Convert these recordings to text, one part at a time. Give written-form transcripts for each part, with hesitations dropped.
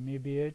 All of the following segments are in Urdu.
MA BEd,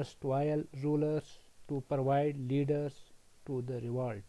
erstwhile rulers to provide leaders to the revolt?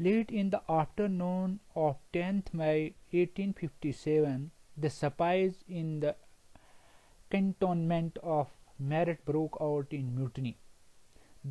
late in the afternoon of 10th May 1857 the sepoys in the cantonment of Meerut broke out in mutiny.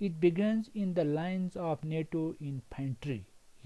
It begins in the lines of NATO infantry.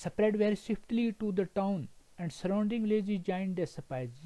Spread very swiftly to the town and surrounding villages joined the sepoys.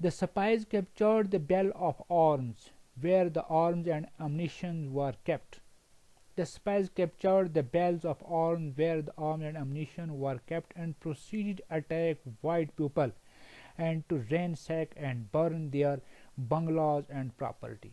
The sepoys captured the bell of arms where the arms and ammunition were kept. The sepoys captured the bells of arms where the arms and ammunition were kept and proceeded to attack white people and to ransack and burn their bungalows and property.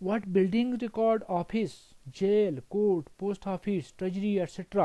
What building record office, jail, court, post office, treasury etc.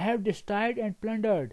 Have destroyed and plundered,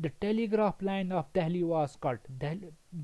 The telegraph line of Delhi was cut.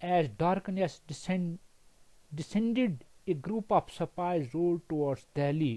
As darkness descended, a group of sepoys rode towards Delhi.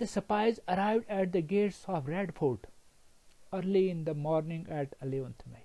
The sepoys arrived at the gates of Red Fort early in the morning at 11th May.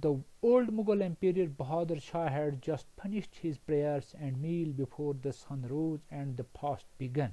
the old Mughal Emperor Bahadur Shah had just finished his prayers and meal before the sun rose and the fast began.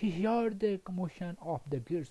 He heard the commotion of the gates.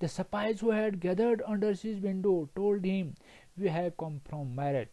The sepoys who had gathered under his window told him, "We have come from Meerut."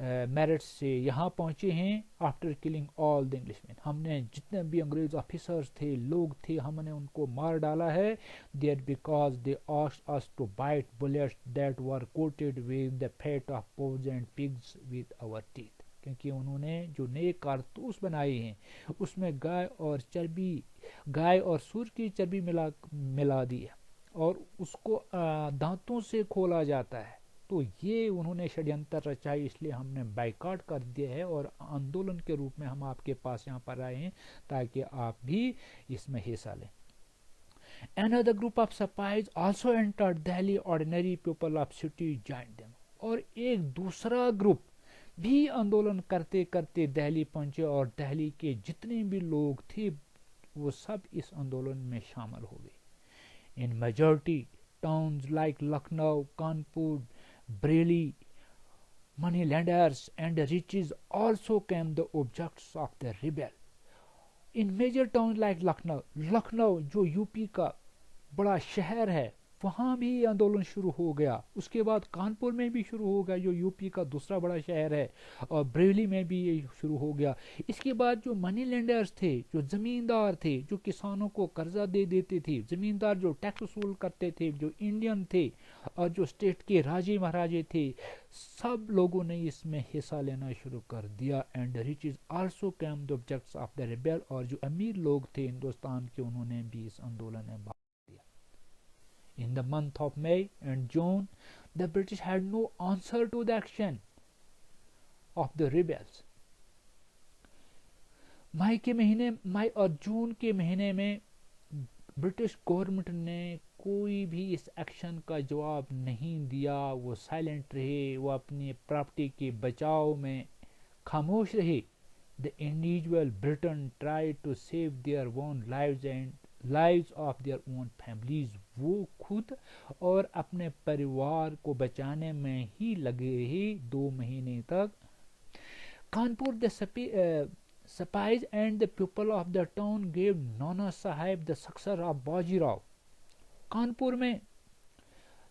Meerut سے یہاں پہنچے ہیں after killing all the Englishmen. ہم نے جتنے بھی انگریز آفیسرز تھے لوگ تھے ہم نے ان کو مار ڈالا ہے. That because they asked us to bite bullets that were coated with the fat of cows and pigs with our teeth. کیونکہ انہوں نے جو نئے کارتوس بنائے ہیں اس میں گائے اور سور کی چربی ملا دی ہے اور اس کو دانتوں سے کھولا جاتا ہے. تو یہ انہوں نے شڈینتر رچائی اس لیے ہم نے بائیکاٹ کر دیا ہے اور آندولن کے روپ میں ہم آپ کے پاس یہاں پر آئے ہیں تاکہ آپ بھی اس میں حصہ لیں. Another group of spies also entered Delhi. Ordinary people of city joined them. اور ایک دوسرا گروپ بھی آندولن کرتے کرتے دہلی پہنچے اور دہلی کے جتنے بھی لوگ تھے وہ سب اس آندولن میں شامل ہو گئے. In majority towns like Lucknow, Kanpur, Bareilly, money lenders and riches also came the objects of the rebel. In major towns like Lucknow جو یو پی کا بڑا شہر ہے وہاں بھی آندولن شروع ہو گیا. اس کے بعد کانپور میں بھی شروع ہو گیا جو یو پی کا دوسرا بڑا شہر ہے اور بریلی میں بھی یہ شروع ہو گیا. اس کے بعد جو منی لینڈرز تھے جو زمیندار تھے جو کسانوں کو قرضہ دے دیتے تھے زمیندار جو ٹیکس وصول کرتے تھے جو انڈین تھے اور جو اسٹیٹ کے راجے مہاراجے تھے سب لوگوں نے اس میں حصہ لینا شروع کر دیا. And riches also came the objects of the rebel. اور جو امیر لوگ تھے ہندوستان کے انہوں نے بھی اس آندولن میں In the month of May and June, the British had no answer to the action of the rebels. مئی اور جون کے مہینے میں برٹش گورنمنٹ نے کوئی بھی اس ایکشن کا جواب نہیں دیا. وہ سائلنٹ رہے وہ اپنی پراپرٹی کے بچاؤ میں خاموش رہے. The individual Britain tried to save their own lives and lives of their own families. وہ خود اور اپنے پریوار کو بچانے میں ہی لگے رہے 2 مہینے تک. Kanpur the spies and the people of the town gave Nana Sahib the successor of باجی راؤ. کانپور میں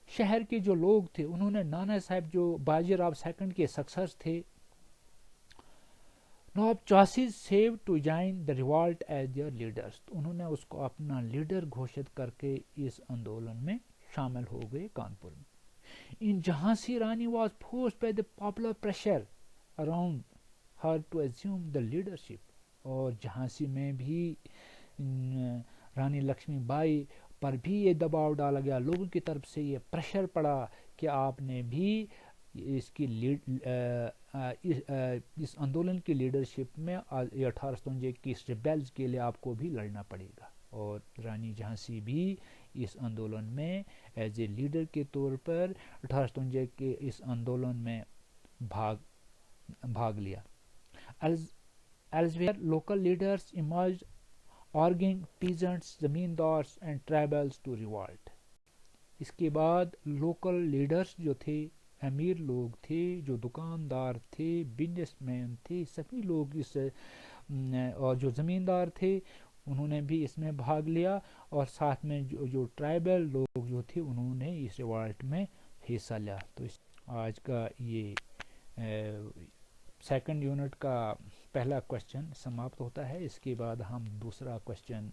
شہر کے جو لوگ تھے انہوں نے نانا صاحب جو باجی راؤ سیکنڈ کے سکسر تھے nawab chooses save to join the revolt as their leaders. انہوں نے اس کو اپنا لیڈر گھوشت کر کے اس آندولن میں شامل ہو گئے کانپور میں. In Jhansi Rani was forced by the popular pressure around her to assume the leadership. اور جھانسی میں بھی رانی لکشمی بائی پر بھی یہ دباؤ ڈالا گیا لوگوں کی طرف سے یہ پریشر پڑا کہ آپ نے بھی اس آندولن کی لیڈرشپ میں 1857 کی اس ریبیلز کے لیے آپ کو بھی لڑنا پڑے گا. اور رانی جھانسی بھی اس آندولن میں ایز اے لیڈر کے طور پر 1857 کے اس آندولن میں بھاگ لیا. Elsewhere, local leaders emerged urging peasants, زمیندارز and tribals to revolt. اس کے بعد لوکل لیڈرز جو تھے امیر لوگ تھے جو دکاندار تھے بزنس مین تھے سبھی لوگ اس اور جو زمیندار تھے انہوں نے بھی اس میں بھاگ لیا. اور ساتھ میں جو ٹرائبل لوگ جو تھے انہوں نے اس ریوالٹ میں حصہ لیا. تو آج کا یہ سیکنڈ یونٹ کا پہلا کوشچن سماپت ہوتا ہے. اس کے بعد ہم دوسرا کوشچن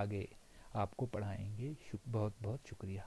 آگے آپ کو پڑھائیں گے. بہت بہت شکریہ.